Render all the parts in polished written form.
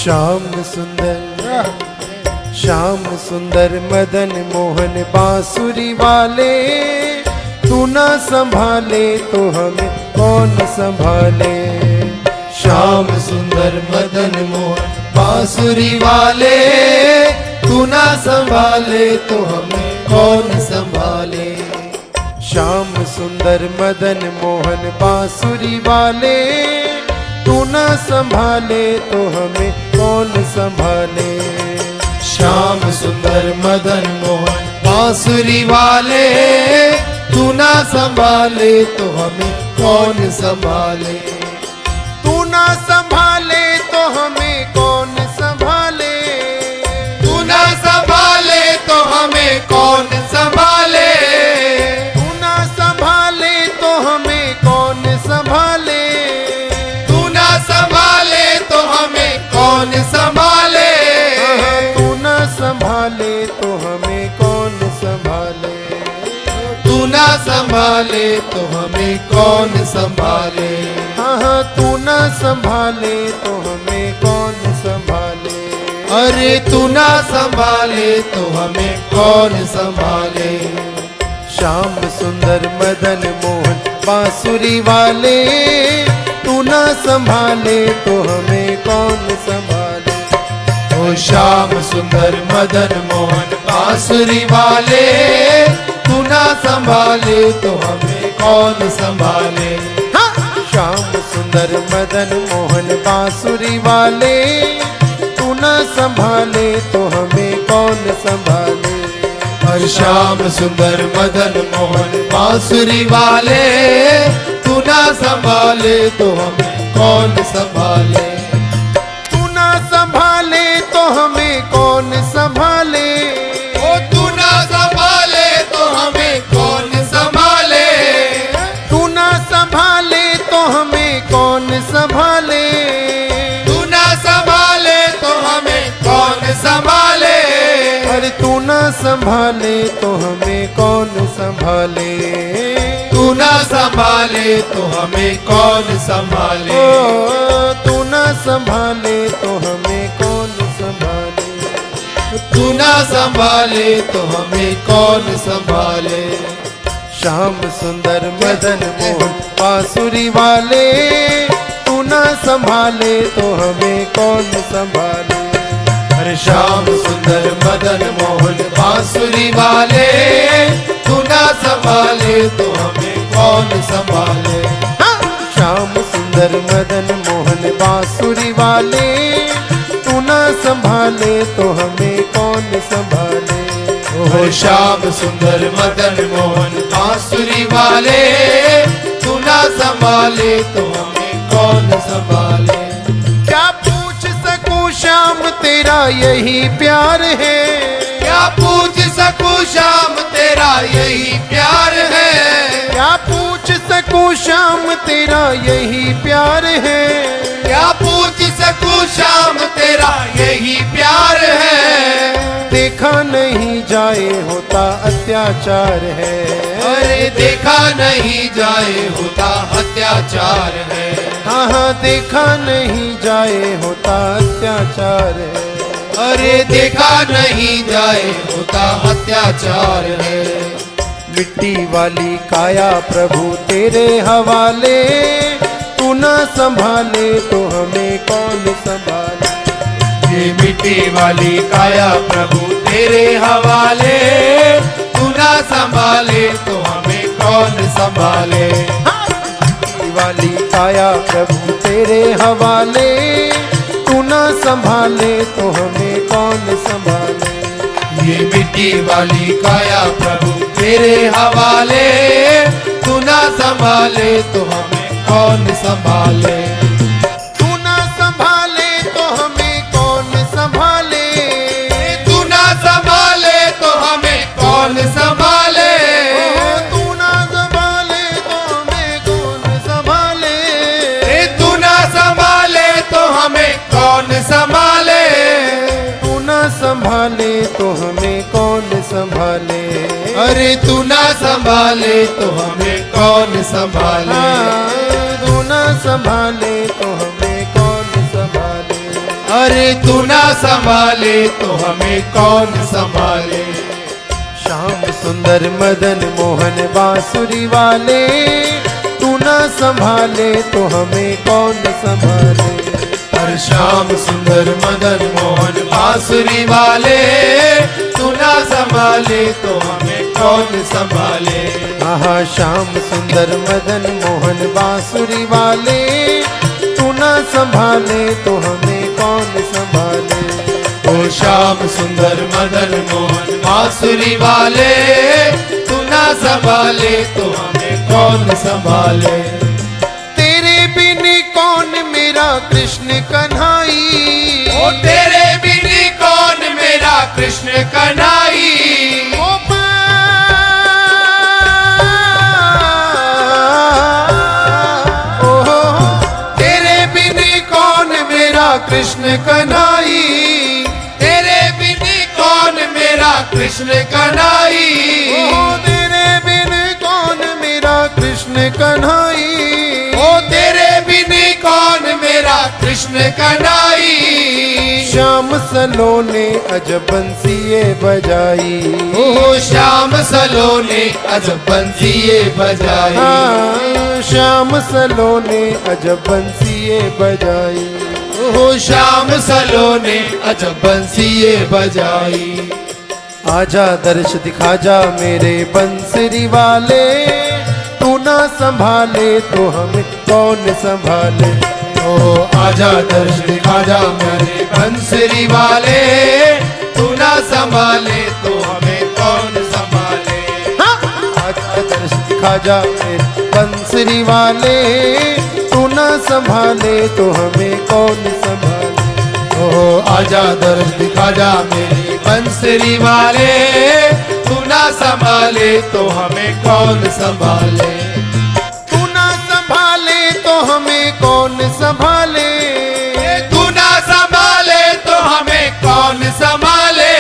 श्याम सुंदर मदन मोहन बांसुरी वाले, तू ना संभाले तो हमें कौन संभाले। श्याम सुंदर मदन मोहन बांसुरी वाले, तू ना संभाले तो हमें कौन संभाले। श्याम सुंदर मदन मोहन बांसुरी वाले, तू ना संभाले तो हमें कौन संभाले। श्याम सुंदर मदन मोहन बांसुरी वाले, तू ना संभाले तो हमें कौन संभाले। तू ना संभाले तो हमें कौन संभाले। तू ना संभाले तो हमें कौन संभाले। तू ना संभाले तो हमें कौन संभाले। तू ना संभाले तो हमें कौन संभाले। तू ना संभाले तो हमें कौन संभाले। तू ना संभाले तो हमें कौन संभाले। हाँ तू ना संभाले तो हमें कौन संभाले। अरे तू ना संभाले तो हमें कौन संभाले। श्याम सुंदर मदन मोहन बांसुरी वाले, तू ना संभाले तो हमें कौन संभाले। ओ श्याम सुंदर मदन मोहन बांसुरी वाले, तू ना संभाले तो हमें कौन संभाले। श्याम सुंदर मदन मोहन बांसुरी वाले, तू ना संभाले तो हमें कौन संभाले। और श्याम सुंदर मदन मोहन बांसुरी वाले, तू ना संभाले तो हमें कौन संभाले। तू ना संभाले तो हमें कौन संभाले। ओ तू ना संभाले तो हमें कौन संभाले। तू ना संभाले तो हमें कौन संभाले। तू ना संभाले तो हमें कौन संभाले। अरे तू ना संभाले तो हमें कौन संभाले। तू ना संभाले तो हमें कौन संभाले। तू ना संभाले तो हमें कौन संभाले। तू ना संभाले तो हमें कौन संभाले। श्याम सुंदर मदन मोहन बांसुरी वाले, तू ना संभाले तो हमें कौन संभाले। अरे श्याम सुंदर मदन मोहन बांसुरी वाले, तू ना संभाले तो हमें कौन संभाले। श्याम सुंदर मदन मोहन बांसुरी वाले, तू ना संभाले तो हमें कौन संभाले। ओ श्याम सुंदर मदन मोहन बांसुरी वाले, तू ना संभाले तो हमें कौन संभाले। क्या पूछ सकूं श्याम तेरा यही प्यार है। क्या पूछ सकूं श्याम तेरा यही प्यार है। क्या पूछ सकूं श्याम तेरा यही प्यार है। क्या पूछ सकूं श्याम तेरा यही प्यार है। देखा नहीं जाए होता अत्याचार है। अरे देखा नहीं जाए होता अत्याचार है। हाँ देखा नहीं जाए होता अत्याचार है। अरे देखा नहीं जाए होता अत्याचार है। मिट्टी वाली काया प्रभु तेरे हवाले, तू ना संभाले तो हमें कौन संभाले। ये मिट्टी वाली काया प्रभु तेरे हवाले, तू ना संभाले तो हमें कौन संभाले। मिट्टी वाली काया प्रभु तेरे हवाले, तू ना संभाले तो हमें कौन संभाले। ये मिट्टी वाली काया प्रभु तेरे हवाले, तू ना संभाले तो हमें कौन संभाले। तू ना संभाले तो हमें कौन संभाले। तू ना संभाले तो हमें कौन संभाले। तू ना संभाले तो हमें कौन संभाले। तू ना संभाले तो हमें कौन संभाले। तू ना संभाले तो हमें कौन संभाले। अरे तू ना संभाले तो हमें कौन संभाले। तू ना संभाले तो हमें कौन संभाले। अरे तू ना संभाले तो हमें कौन संभाले। श्याम सुंदर मदन मोहन बांसुरी वाले, तू ना संभाले तो हमें कौन संभाले। हर श्याम सुंदर मदन मोहन बांसुरी वाले, तू ना संभाले तो हमें कौन संभाले। आहा श्याम सुंदर मदन मोहन बांसुरी वाले, तू ना संभाले तो हमें कौन संभाले। ओ श्याम सुंदर मदन मोहन बांसुरी वाले, तू ना संभाले तो हमें कौन संभाले। तेरे बिन कौन मेरा कृष्ण कन्हाई, ओ तेरे बिन कौन मेरा कृष्ण कन्हाई। ओ तेरे बिन कौन मेरा कृष्ण कन्हाई, तेरे बिन कौन मेरा कृष्ण कन्हाई। तेरे बिन कौन मेरा कृष्ण कन्हाई। ओ तेरे बिन कौन मेरा कृष्ण कन्हाई। श्याम सलोने अजब बंसीए बजाई, ओ श्याम सलोने अजब बंसीए बजाई। हाँ, श्याम सलोने अजब बंसीए बजाई। ओ श्याम सलोने अजब बंसीए बजाई। आजा दर्श दिखा जा मेरे बंसरी वाले, तू ना संभाले तो हमें कौन संभाले। ओ आजा दर्श दिखा जा मेरे बंसरी वाले, तू ना संभाले तो हमें कौन संभाले। हाँ, आजा दर्श दिखा जा मेरे बंसरी वाले, तू ना संभाले तो हमें कौन संभाले। ओ आजा दर्श दिखा जा मेरी बंसरी वाले, तू ना संभाले तो हमें कौन संभाले। तू ना संभाले तो हमें कौन संभाले। तू ना संभाले तो हमें कौन संभाले।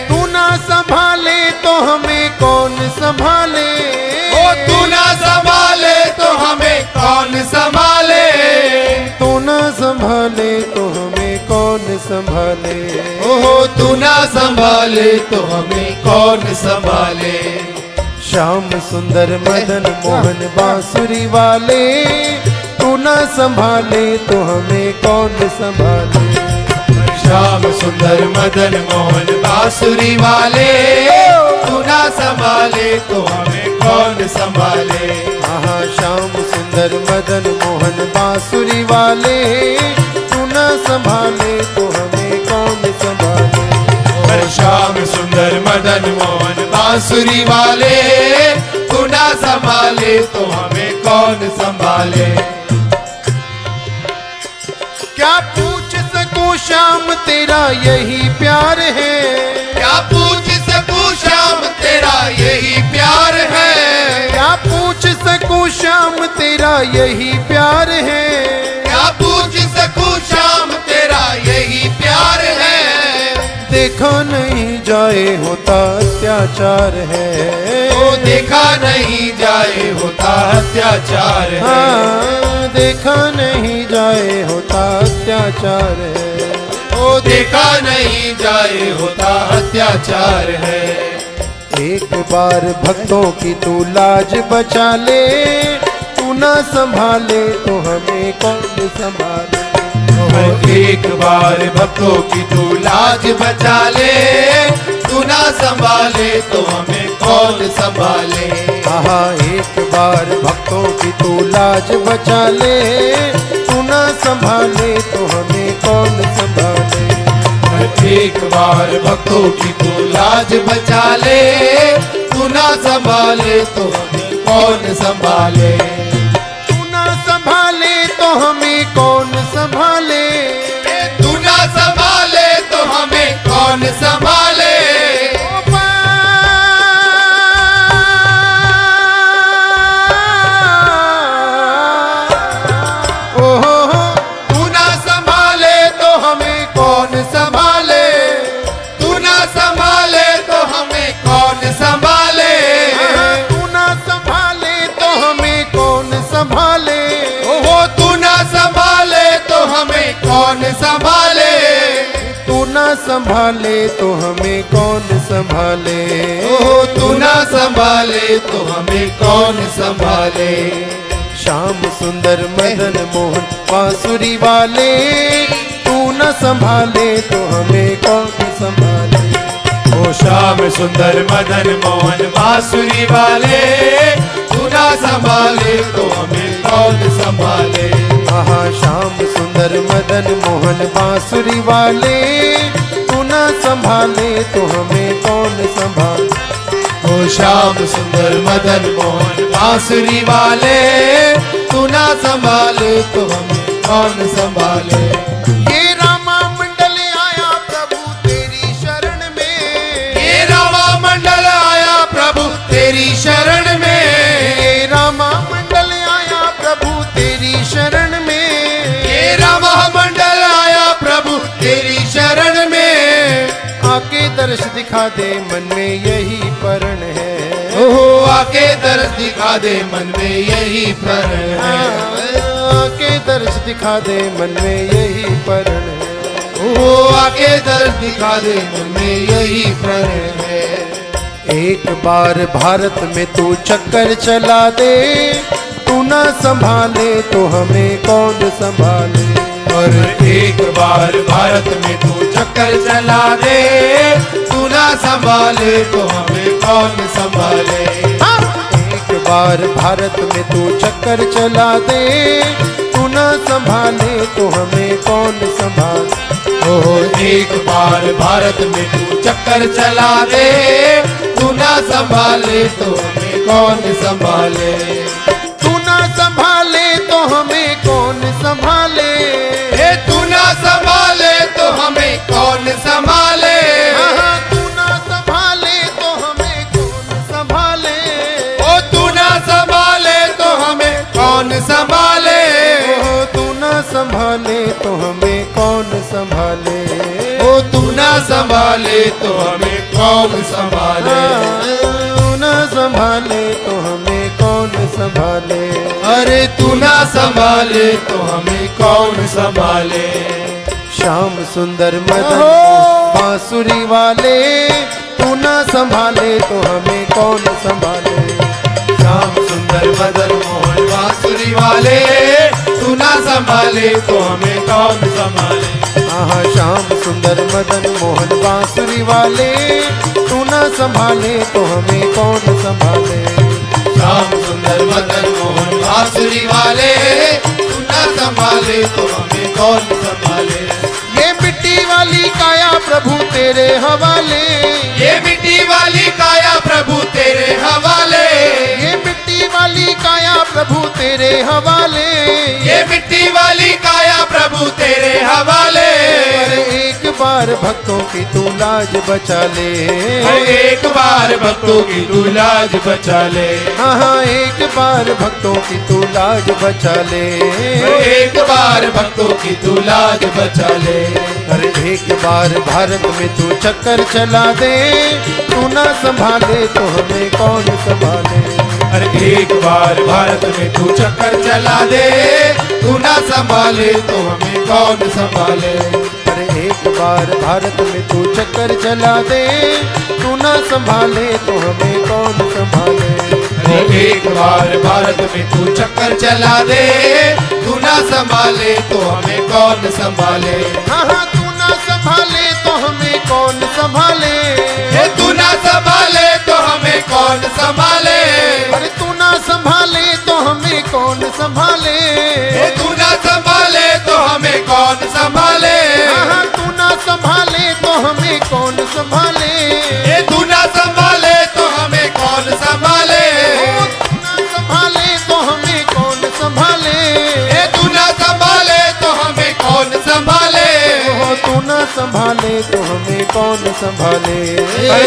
तू ना संभाले तो हमें कौन संभाले। ओ तू ना संभाले तो हमें कौन संभाले। तू ना संभाले तो हमें कौन संभाले। ओहो तू ना संभाले तो हमें कौन संभाले। श्याम सुंदर मदन मोहन बांसुरी वाले, तू ना संभाले तो हमें कौन संभाले। श्याम सुंदर मदन मोहन बांसुरी वाले, तू ना संभाले तो हमें कौन संभाले। हाँ, श्याम सुंदर मदन मोहन बांसुरी वाले, तू ना संभाले तो हमें कौन संभाले। श्याम सुंदर मदन मोहन बांसुरी वाले, तू ना संभाले तो हमें कौन संभाले। क्या पूछ सकूं श्याम तेरा यही प्यार है। क्या पूछ सकूं श्याम तेरा यही प्यार है। क्या पूछ सकूं श्याम तेरा यही प्यार है। क्या पूछ सकूं श्याम तेरा यही प्यार है। देखा नहीं जाए होता अत्याचार है। ओ देखा नहीं जाए होता अत्याचार है। हाँ, देखा नहीं जाए होता अत्याचार है। ओ देखा नहीं जाए होता अत्याचार है। एक बार भक्तों की तू लाज बचा ले, तू ना संभाले तो हमें कौन संभाले। एक बार भक्तों की तू लाज बचा ले, तू ना संभाले तो हमें कौन संभाले। हाँ, एक बार भक्तों की तू लाज बचा ले, तू ना संभाले तो हमें कौन संभाले। एक बार भक्तों की तू लाज बचा ले, तू ना संभाले तो हमें कौन संभाले। तू ना संभाले तो हमें कौन संभाले। तू ना संभाले तो हमें कौन संभाले। ओहो, तू ना संभाले तो हमें कौन संभाले। तू ना संभाले तो हमें कौन संभाले। तू ना संभाले तो हमें संभाले तो हमें कौन संभाले। ओ तू ना संभाले तो हमें कौन संभाले। श्याम सुंदर मदन मोहन बांसुरी वाले, तू न संभाले तो हमें कौन संभाले। ओ श्याम सुंदर मदन मोहन बांसुरी वाले, तू ना संभाले तो हमें कौन संभाले। आहा श्याम सुंदर मदन मोहन बांसुरी वाले, तू न संभाले तो हमें कौन संभाले। ओ श्याम सुंदर मदन मोहन बांसुरी वाले, तू ना संभाले तो हमें कौन संभाले। ये रामा मंडल आया प्रभु तेरी शरण में, ये रामा मंडल आया प्रभु तेरी शरण में। ये रामा मंडल आया प्रभु तेरी शरण में। ये रामा मंडल आया प्रभु तेरी शरण में। आके दर्श दिखा दे मन में यही प्रण है। ओहो आके दर्श दिखा दे मन में यही प्रण है। आके दर्श दिखा दे मन में यही प्रण है। ओहो आके दर्श दिखा दे मन में यही प्रण है। एक बार भारत में तू चक्कर चला दे, तू ना संभाले तो हमें कौन संभाले। और एक बार भारत में तू चक्कर चला दे, तू ना संभाले तो हमें कौन संभाले। एक बार भारत में तू चक्कर चला दे, तू ना संभाले तो हमें कौन संभाले। ओहो एक बार भारत में तू चक्कर चला दे, तू ना संभाले तो हमें कौन संभाले। तू ना संभाले तो हमें कौन संभाले। तू ना संभाले तो हमें कौन संभाले। तू ना संभाले तो हमें कौन संभाले। ओ तू ना संभाले तो हमें कौन संभाले। ओ तू ना संभाले तो हमें कौन संभाले। ओ तू ना संभाले तो हमें कौन संभाले। तू ना संभाले तो हमें कौन संभाले। अरे तू ना संभाले तो हमें कौन संभाले। श्याम सुंदर मदन बांसुरी वाले, तू ना संभाले तो हमें कौन संभाले। श्याम सुंदर मदन मोहन बांसुरी वाले, तू ना संभाले तो हमें कौन संभाले। आहा श्याम सुंदर मदन मोहन बांसुरी वाले, तू ना संभाले तो हमें कौन संभाले। श्याम सुंदर मदन मोहन बांसुरी वाले, तू ना संभाले तो हमें कौन संभाले। ये मिट्टी वाली काया प्रभु तेरे हवाले। ये मिट्टी वाली काया प्रभु तेरे हवाले। ये मिट्टी वाली काया प्रभु तेरे हवाले। ये मिट्टी वाली काया प्रभु तेरे हवाले। अरे एक बार भक्तों की तू लाज बचा ले। एक बार भक्तों की तू लाज बचा ले। हाँ एक बार भक्तों की तू लाज बचा ले। एक बार भक्तों की तू लाज बचा ले। अरे एक बार भारत में तू चक्कर चला दे, तू ना संभाले तो हमें कौन संभाले। अरे एक बार भारत में तू चक्कर चला दे, तू ना संभाले तो हमें कौन संभाले। अरे एक बार भारत में तू चक्कर चला दे, तू ना संभाले तो हमें कौन संभाले। अरे एक बार भारत में तू चक्कर चला दे, तू ना संभाले तो हमें कौन संभाले। हाँ तू ना संभाले तो हमें कौन संभाले। तू ना संभाले तो हमें कौन संभाले। अरे तू ना संभाले तो हमें कौन संभाले। तू ना संभाले तो हमें कौन संभाले। हाँ तू ना संभाले तो हमें कौन संभाले। तू ना संभाले तो हमें कौन संभाले। तू ना संभाले तो हमें कौन संभाले। तू ना संभाले तो हमें कौन संभाले। तू ना संभाले तो हमें कौन संभाले।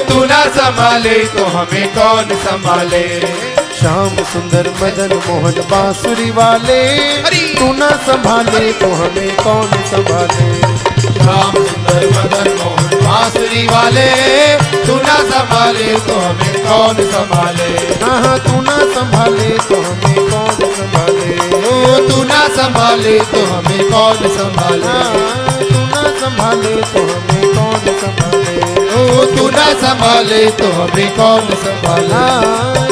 तू ना संभाले तो हमें कौन संभाले। श्याम सुंदर मदन मोहन बांसुरी वाले, तू ना संभाले तो हमें कौन संभाले। श्याम सुंदर मदन मोहन बांसुरी वाले, तू ना संभाले तो हमें कौन संभाले। हाँ तू ना संभाले तो हमें कौन संभाले। तू ना ना संभाले तो हमें कौन संभाले। तू ना संभाले तो हमें कौन संभाले। ओ तू ना संभाले तो हमें कौन संभाले।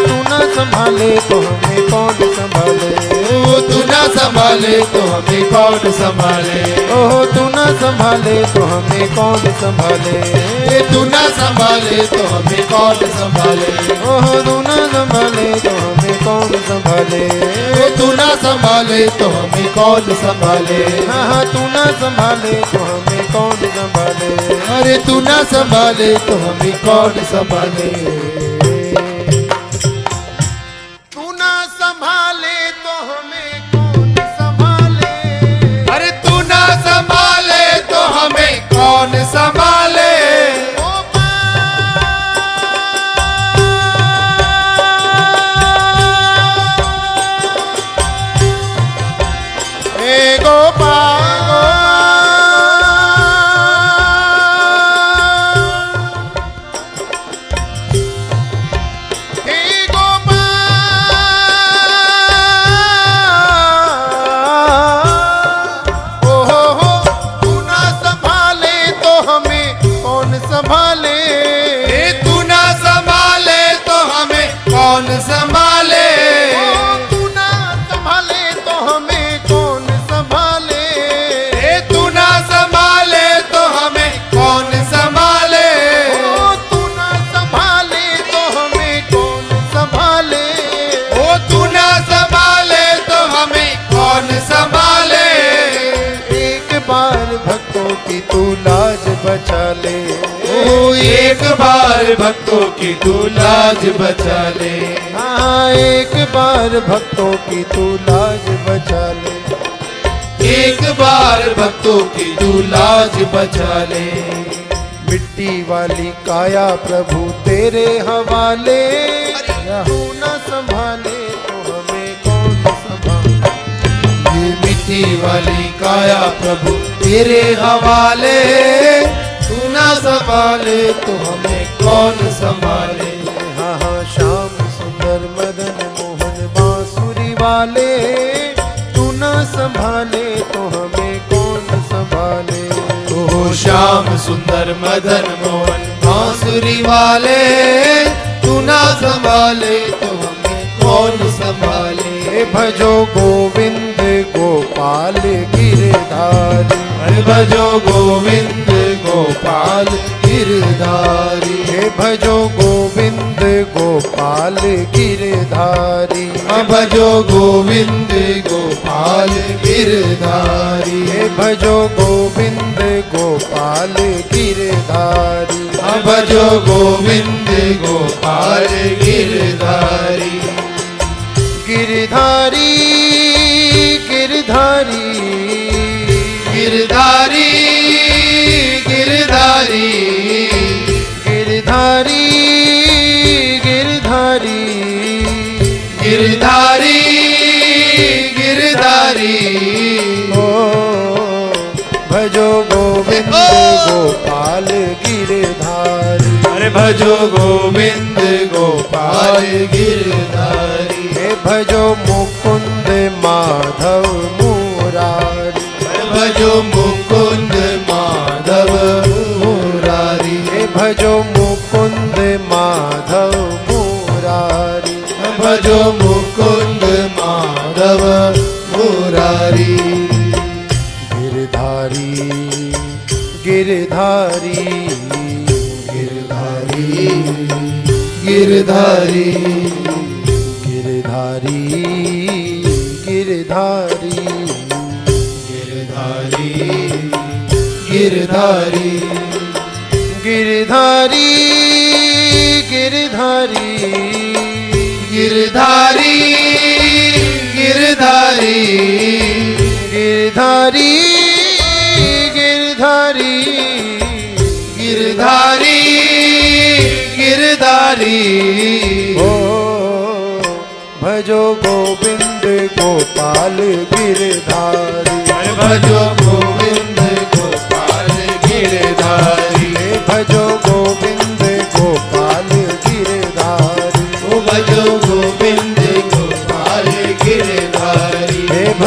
तू ना संभाले तो हमें कौन संभाले। ओ तू ना संभाले तो हमें कौन संभाले। ओह तू ना संभाले तो हमें कौन संभाले। तू ना संभाले तो हमें कौन संभाले। ओह तू ना संभाले तो हमें कौन संभाले। तू ना संभाले तो हमें कौन संभाले। हाँ तू ना संभाले तो हमें कौन संभाले। अरे तू ना संभाले तो हमें कौन संभाले। तू ना संभाले तो हमें कौन संभाले। अरे तू ना संभाले तो हमें कौन संभाले। तू लाज बचा ले। ओ एक बार भक्तों की तू लाज बचा ले। हाँ एक बार भक्तों की तू लाज बचा ले। एक बार भक्तों की तू लाज बचा ले। मिट्टी वाली काया प्रभु तेरे हवाले। तू न संभाले तो हमें कौन संभाले। ये मिट्टी वाली काया प्रभु तेरे हवाले। तू ना संभाले तो हमें कौन संभाले। हाँ हाँ श्याम सुंदर मदन मोहन बांसुरी वाले। तू न संभाले तो हमें कौन संभाले। ओ श्याम सुंदर मदन मोहन बांसुरी वाले। तू ना संभाले तो हमें कौन संभाले। भजो गोविंद गोपाल गिरधारी। भजो गोविंद गोपाल गिरधारी। भजो गोविंद गोपाल गिरधारी। भजो गोविंद गोपाल गिरधारी। भजो गोविंद गोपाल गिरधारी। भजो गोविंद गोपाल गिरधारी। गिरधारी गिरधारी गिरधारी गिरधारी गिरधारी गिरधारी गिरधारी गिरधारी। ओ भजो गोविंद गोपाल गिरधारी। अरे भजो गोविंद गोपाल गिरधारी। भजो मुकुंद माधव मुरारी। भजो मुकुंद माधव मुरारी। भजो मुकुंद माधव मुरारी। भजो मुकुंद माधव मुरारी। गिरधारी गिरधारी गिरधारी गिरधारी गिरधारी गिरधारी गिरधारी गिरधारी गिरधारी गिरधारी गिरधारी गिरधारी गिरधारी गिरधारी गिरधारी। ओ भजो गोविंद गोपाल गिरधारी। भजो गोविंद गोपाल गिरधारी। भजो गोविंद गोपाल गिरधारी। भजो गोविंद गोपाल गिरधारी।